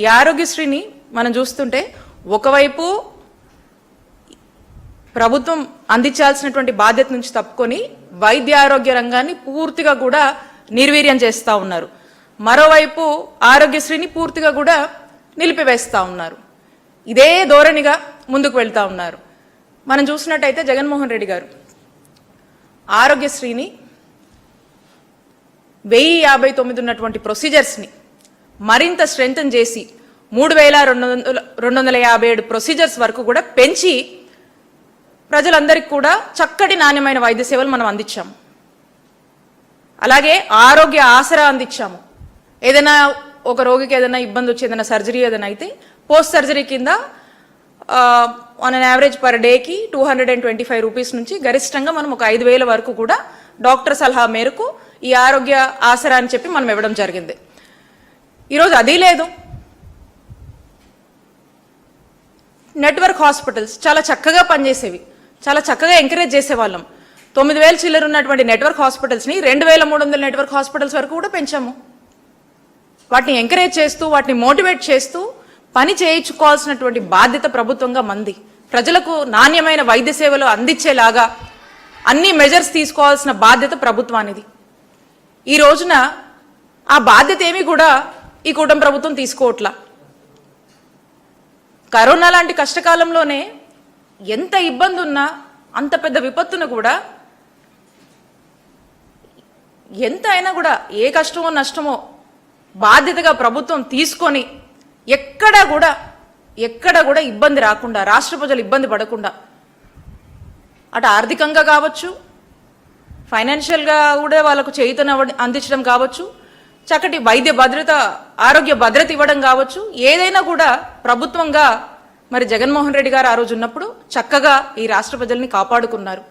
ఈ ఆరోగ్యశ్రీని మనం చూస్తుంటే ఒకవైపు ప్రభుత్వం అందించాల్సినటువంటి బాధ్యత నుంచి తప్పుకొని వైద్య ఆరోగ్య రంగాన్ని పూర్తిగా కూడా నిర్వీర్యం చేస్తూ ఉన్నారు. మరోవైపు ఆరోగ్యశ్రీని పూర్తిగా కూడా నిలిపివేస్తూ ఉన్నారు. ఇదే ధోరణిగా ముందుకు వెళ్తూ ఉన్నారు. మనం చూసినట్టయితే జగన్మోహన్ రెడ్డి గారు ఆరోగ్యశ్రీని 1059 ఉన్నటువంటి ప్రొసీజర్స్ని మరింత స్ట్రెంథన్ చేసి 3257 ప్రొసీజర్స్ వరకు కూడా పెంచి ప్రజలందరికీ కూడా చక్కటి నాణ్యమైన వైద్య సేవలు మనం అందించాము. అలాగే ఆరోగ్య ఆసరా అందించాము. ఏదైనా ఒక రోగికి ఏదైనా ఇబ్బంది వచ్చి ఏదైనా సర్జరీ ఏదైనా అయితే పోస్ట్ సర్జరీ కింద ఆన్ అన్ యావరేజ్ పర్ డేకి 225 రూపీస్ నుంచి గరిష్టంగా మనం ఒక 5,000 వరకు కూడా డాక్టర్ సలహా మేరకు ఈ ఆరోగ్య ఆసరా అని చెప్పి మనం ఇవ్వడం జరిగింది. ఈరోజు అది లేదు. నెట్వర్క్ హాస్పిటల్స్ చాలా చక్కగా పనిచేసేవి, చాలా చక్కగా ఎంకరేజ్ చేసేవాళ్ళం. 9,000 చిల్లర ఉన్నటువంటి నెట్వర్క్ హాస్పిటల్స్ని 2,300 నెట్వర్క్ హాస్పిటల్స్ వరకు కూడా పెంచాము. వాటిని ఎంకరేజ్ చేస్తూ వాటిని మోటివేట్ చేస్తూ పని చేయించుకోవాల్సినటువంటి బాధ్యత ప్రభుత్వంగా మంది. ప్రజలకు నాణ్యమైన వైద్య సేవలు అందించేలాగా అన్ని మెజర్స్ తీసుకోవాల్సిన బాధ్యత ప్రభుత్వానిది. ఈ రోజున ఆ బాధ్యత ఏమీ కూడా ఈ కూటమి ప్రభుత్వం తీసుకోవట్లా. కరోనా లాంటి కష్టకాలంలోనే ఎంత ఇబ్బంది ఉన్నా అంత పెద్ద విపత్తును కూడా ఎంత అయినా కూడా ఏ కష్టమో నష్టమో బాధ్యతగా ప్రభుత్వం తీసుకొని ఎక్కడ కూడా ఇబ్బంది రాకుండా, రాష్ట్ర ప్రజలు ఇబ్బంది పడకుండా అటు ఆర్థికంగా కావచ్చు, ఫైనాన్షియల్గా కూడా వాళ్ళకు చేయూతను అందించడం కావచ్చు, చక్కటి వైద్య భద్రత, ఆరోగ్య భద్రత ఇవ్వడం కావచ్చు, ఏదైనా కూడా ప్రభుత్వంగా మరి జగన్మోహన్ రెడ్డి గారు ఆ రోజు ఉన్నప్పుడు చక్కగా ఈ రాష్ట్ర ప్రజల్ని కాపాడుకున్నారు.